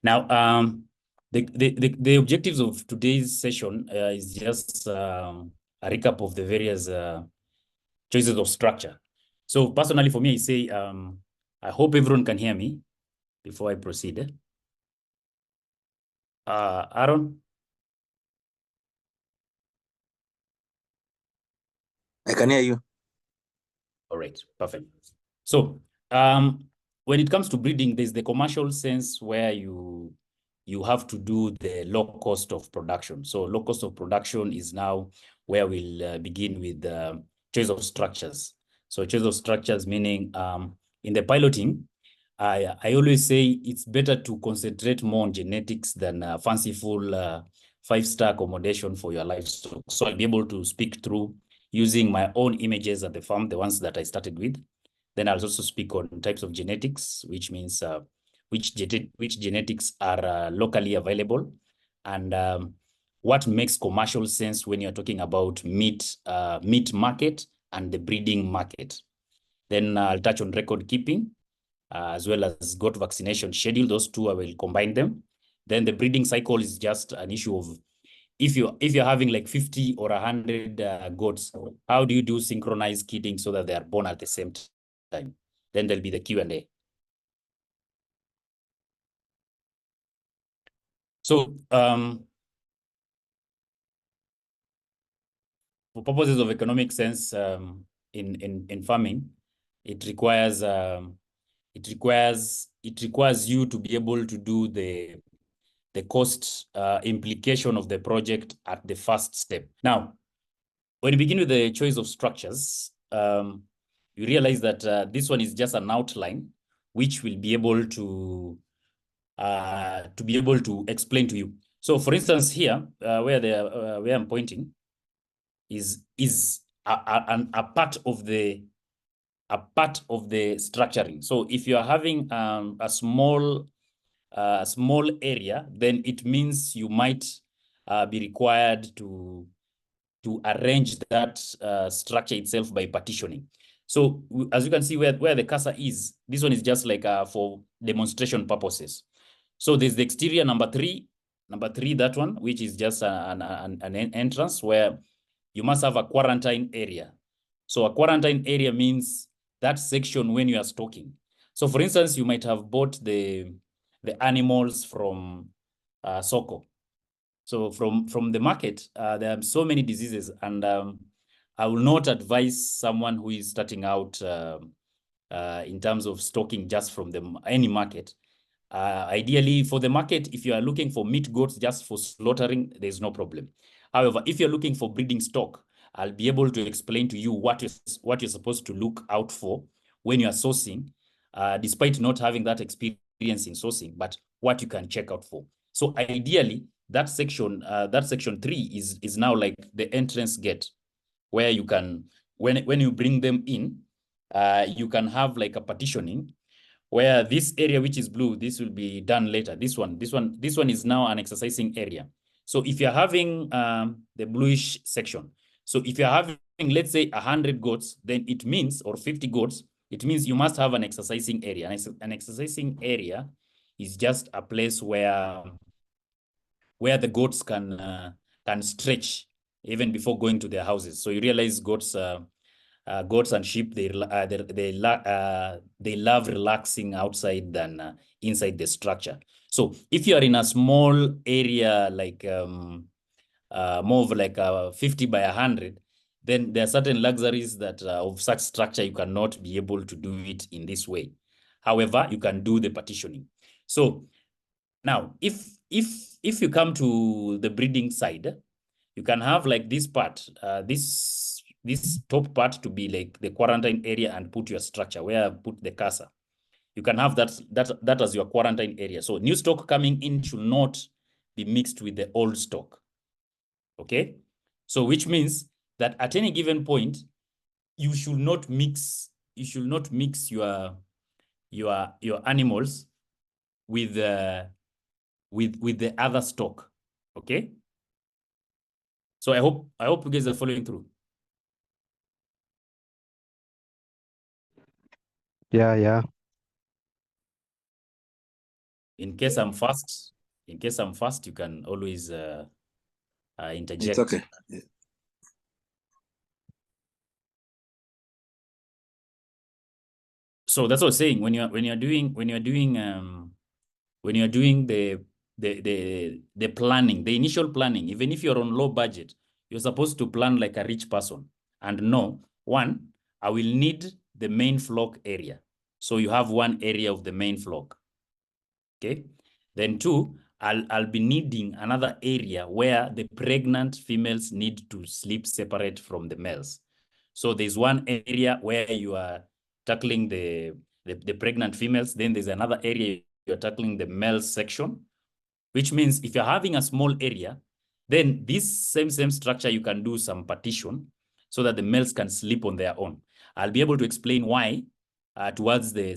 Now, the objectives of today's session is just a recap of the various choices of structure. So personally, for me, I say, I hope everyone can hear me before I proceed. Aaron? I can hear you. All right, perfect. So when it comes to breeding, there's the commercial sense where you have to do the low cost of production. So low cost of production is now where we'll begin with choice of structures. So choice of structures meaning in the piloting, I always say it's better to concentrate more on genetics than fanciful 5-star accommodation for your livestock. So I'll be able to speak through using my own images at the farm, the ones that I started with. Then I'll also speak on types of genetics, which means which genetics are locally available, and what makes commercial sense when you're talking about meat market and the breeding market. Then I'll touch on record keeping, as well as goat vaccination schedule. Those two, I will combine them. Then the breeding cycle is just an issue of if you're having like 50 or 100 goats, how do you do synchronized kidding so that they are born at the same time? Then there'll be the Q&A. So for purposes of economic sense, in farming, it requires you to be able to do the cost implication of the project at the first step. Now, when you begin with the choice of structures, you realize that this one is just an outline, which will be able to explain to you. So, for instance, here where I'm pointing is a part of the structuring. So, if you are having a small area, then it means you might be required to arrange that structure itself by partitioning. So as you can see where the cursor is, this one is just like for demonstration purposes. So there's the exterior number three, that one, which is just an entrance where you must have a quarantine area. So a quarantine area means that section when you are stocking. So for instance, you might have bought the animals from Soko. So from the market, there are so many diseases, and I will not advise someone who is starting out in terms of stocking just from any market. Ideally, for the market, if you are looking for meat goats just for slaughtering, there's no problem. However, if you're looking for breeding stock, I'll be able to explain to you what you're supposed to look out for when you are sourcing, despite not having that experience in sourcing, but what you can check out for. So ideally, that section 3 is now like the entrance gate, where you can, when you bring them in, you can have like a partitioning where this area which is blue, this will be done later. This one is now an exercising area. So if you're having the bluish section, so if you're having, let's say 100 goats, then it means, or 50 goats, it means you must have an exercising area. And an exercising area is just a place where the goats can stretch even before going to their houses. So you realize goats and sheep, they love relaxing outside than inside the structure. So if you are in a small area, like more of like 50 by 100, then there are certain luxuries that of such structure you cannot be able to do it in this way. However, you can do the partitioning. So now, if you come to the breeding side, you can have like this part, this top part to be like the quarantine area, and put your structure where I put the cursor. You can have that as your quarantine area. So new stock coming in should not be mixed with the old stock. Okay, so which means that at any given point, you should not mix your animals with the other stock. Okay, so I hope you guys are following through. Yeah. In case I'm fast, you can always interject. It's okay. Yeah. So that's what I was saying. When you're doing the planning, the initial planning, even if you're on low budget, you're supposed to plan like a rich person and know, one, I will need the main flock area. So you have one area of the main flock. Okay. Then two, I'll be needing another area where the pregnant females need to sleep separate from the males. So there's one area where you are tackling the pregnant females. Then there's another area you're tackling the male section, which means if you're having a small area, then this same structure, you can do some partition so that the males can sleep on their own. I'll be able to explain why towards the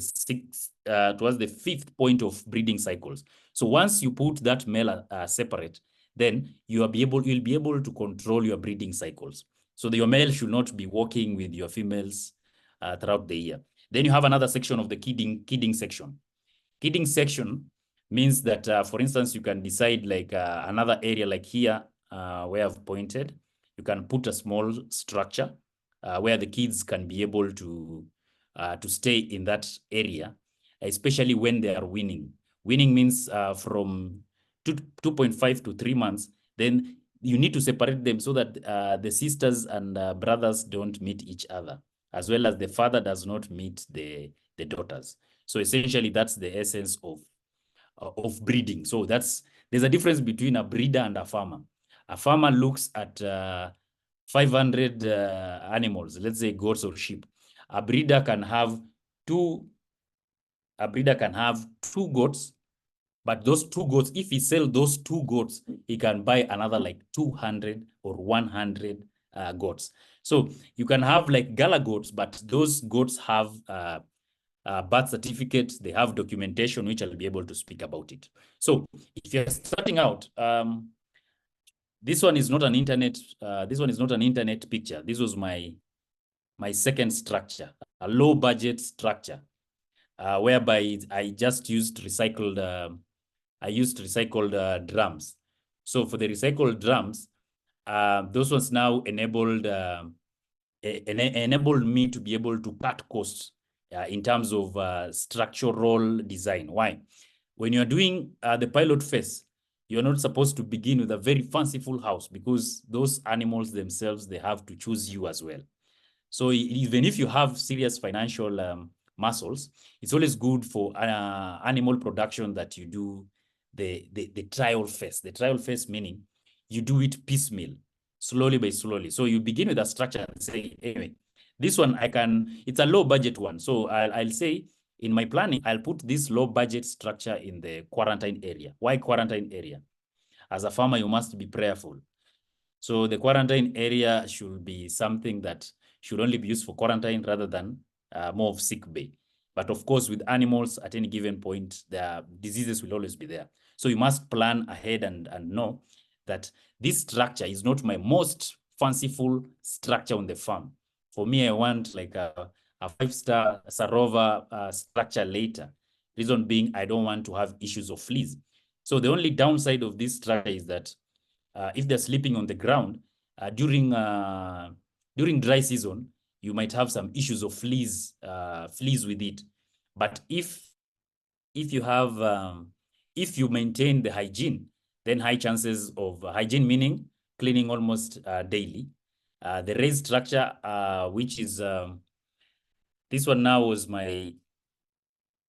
fifth point of breeding cycles. So once you put that male separate, then you'll be able to control your breeding cycles. So your male should not be working with your females throughout the year. Then you have another section of the kidding section. Kidding section means that, for instance, you can decide like another area like here where I've pointed, you can put a small structure where the kids can be able to stay in that area, especially when they are weaning. Weaning means from 2.5 to 3 months, then you need to separate them so that the sisters and brothers don't meet each other, as well as the father does not meet the daughters. So essentially, that's the essence of breeding. So there's a difference between a breeder and a farmer. A farmer looks at 500 animals, let's say goats or sheep. A breeder can have two goats, but those two goats, if he sells those two goats, he can buy another like 200 or 100 goats. So you can have like gala goats, but those goats have birth certificates, they have documentation, which I'll be able to speak about it. So if you're starting out, this one is not an internet picture. This was my second structure, a low budget structure, whereby I just used recycled drums. So for the recycled drums, those ones now enabled me to be able to cut costs in terms of structural design. Why? When you're doing the pilot phase, you're not supposed to begin with a very fanciful house, because those animals themselves, they have to choose you as well. So even if you have serious financial muscles, it's always good for animal production that you do the trial phase. The trial phase meaning you do it piecemeal, slowly by slowly. So you begin with a structure and say, anyway, this one it's a low budget one. So I'll say in my planning, I'll put this low budget structure in the quarantine area. Why quarantine area? As a farmer, you must be prayerful. So the quarantine area should be something that should only be used for quarantine rather than more of sick bay. But of course, with animals at any given point, the diseases will always be there. So you must plan ahead and know that this structure is not my most fanciful structure on the farm. For me, I want like a 5-star Sarova structure later. Reason being, I don't want to have issues of fleas. So the only downside of this structure is that if they're sleeping on the ground during dry season, you might have some issues of fleas with it. But if you have if you maintain the hygiene, then high chances of hygiene, meaning cleaning almost daily. The raised structure, which is this one now, was my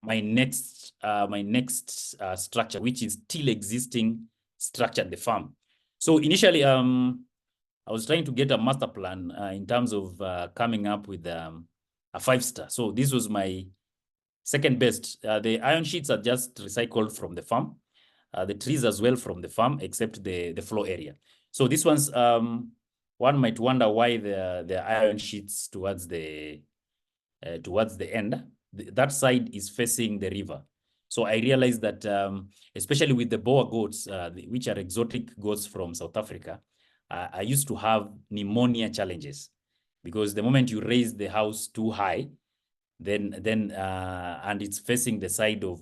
next structure, which is still existing structure at the farm. So initially, I was trying to get a master plan in terms of coming up with a 5-star. So this was my second best. The iron sheets are just recycled from the farm. The trees as well from the farm, except the floor area. So this one's, one might wonder why the iron sheets towards the end. That side is facing the river. So I realized that, especially with the Boer goats, which are exotic goats from South Africa, I used to have pneumonia challenges, because the moment you raise the house too high, then and it's facing the side of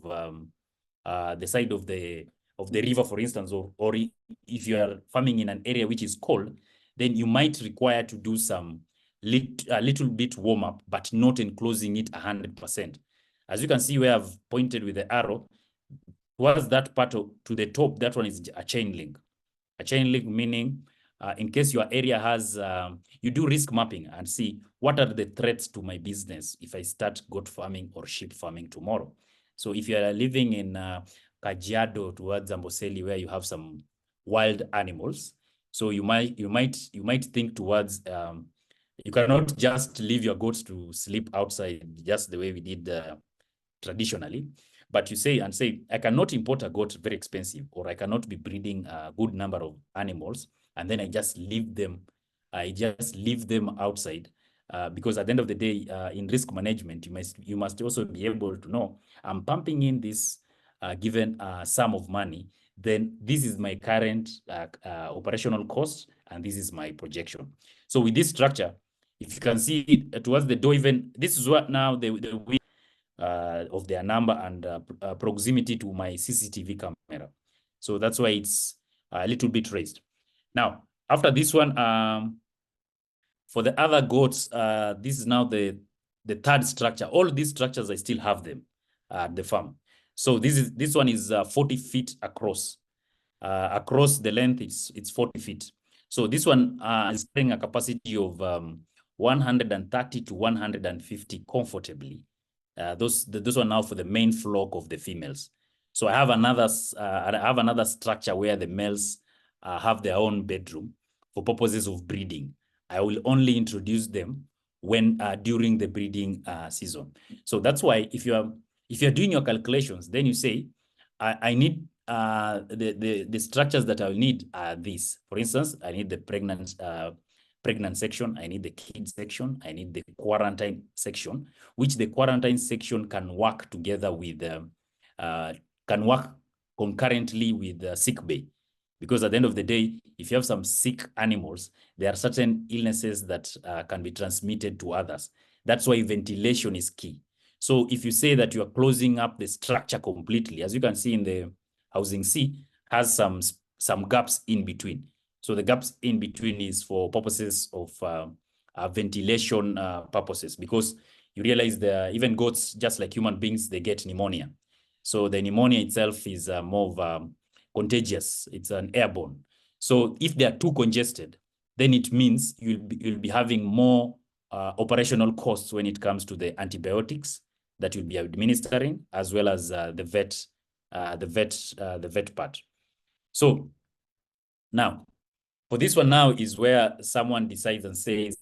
the side of the river, for instance, or if you are farming in an area which is cold, then you might require to do some a little bit warm up, but not enclosing it 100%. As you can see where I've pointed with the arrow, towards that part to the top, that one is a chain link. A chain link meaning in case your area has, you do risk mapping and see what are the threats to my business if I start goat farming or sheep farming tomorrow. So if you are living in Kajiado towards Amboseli, where you have some wild animals, so you might think towards, you cannot just leave your goats to sleep outside just the way we did traditionally. But you say, I cannot import a goat very expensive, or I cannot be breeding a good number of animals, and then I just leave them outside. Because at the end of the day, in risk management, you must also be able to know, I'm pumping in this given sum of money, then this is my current operational cost, and this is my projection. So with this structure, if you can see towards the door, even this is what now the of their number and proximity to my CCTV camera. So that's why it's a little bit raised. Now, after this one, for the other goats, this is now the third structure. All these structures, I still have them at the farm. So this one is 40 feet across. Across the length, it's 40 feet. So this one is carrying a capacity of 130 to 150 comfortably. Those are now for the main flock of the females. So I have another structure where the males have their own bedroom for purposes of breeding. I will only introduce them when during the breeding season. So that's why if you're doing your calculations, then you say, I need the structures that I'll need are these. For instance, I need the pregnant section, I need the kids section, I need the quarantine section, which the quarantine section can work together with, can work concurrently with the sick bay. Because at the end of the day, if you have some sick animals, there are certain illnesses that can be transmitted to others. That's why ventilation is key. So if you say that you are closing up the structure completely, as you can see in the housing C, has some gaps in between. So the gaps in between is for purposes of ventilation purposes, because you realize even goats, just like human beings, they get pneumonia. So the pneumonia itself is more of contagious. It's an airborne. So if they are too congested, then it means you'll be having more operational costs when it comes to the antibiotics that you'll be administering, as well as the vet part. So now, for this one now is where someone decides and says,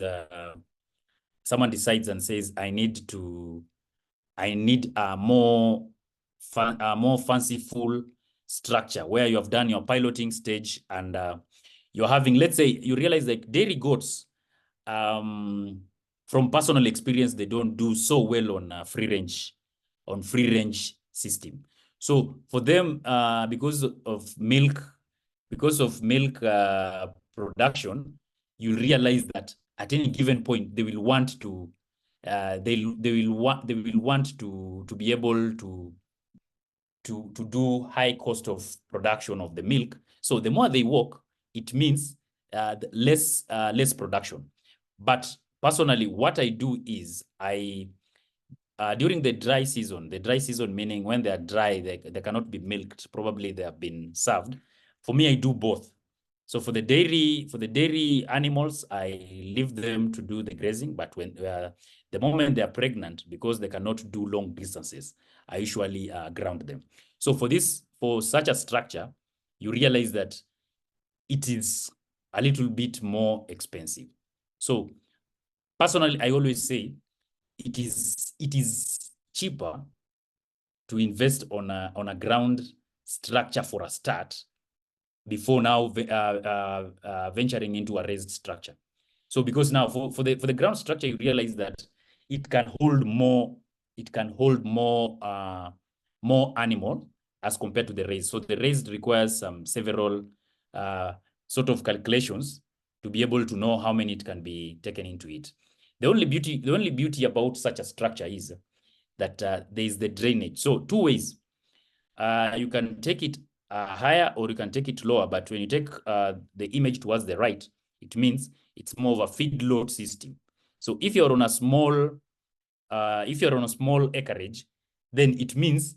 I need a more fanciful structure, where you have done your piloting stage and you're having, let's say, you realize like dairy goats, from personal experience, they don't do so well on free range system. So for them, because of milk production, you realize that at any given point they will want to they will want to be able to do high cost of production of the milk. So the more they work, it means less production. But personally, what I do is during the dry season meaning when they are dry, they cannot be milked, probably they have been served. For me, I do both. So for the dairy animals, I leave them to do the grazing, but when the moment they are pregnant, because they cannot do long distances, I usually ground them. So for such a structure, you realize that it is a little bit more expensive. So personally, I always say it is cheaper to invest on a ground structure for a start before now venturing into a raised structure. So because now for the ground structure, you realize that it can hold more animal as compared to the raised. So the raised requires several sort of calculations to be able to know how many it can be taken into it. The only beauty about such a structure is that there is the drainage. So two ways. You can take it higher or you can take it lower. But when you take the image towards the right, it means it's more of a feedlot system. So if you're on a small acreage, then it means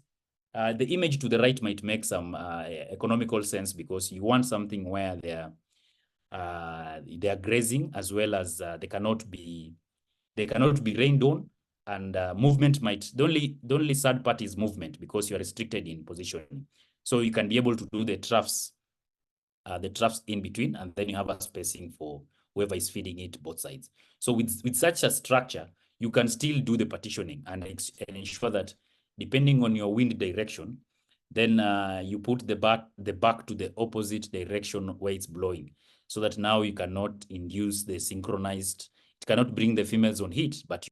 the image to the right might make some economical sense, because you want something where they are grazing, as well as they cannot be rained on, and movement might, the only sad part is movement, because you are restricted in positioning. So you can be able to do the troughs in between, and then you have a spacing for whoever is feeding it both sides. So with such a structure, you can still do the partitioning and ensure that depending on your wind direction, then you put the back to the opposite direction where it's blowing, so that now you cannot induce the synchronized, it cannot bring the females on heat, but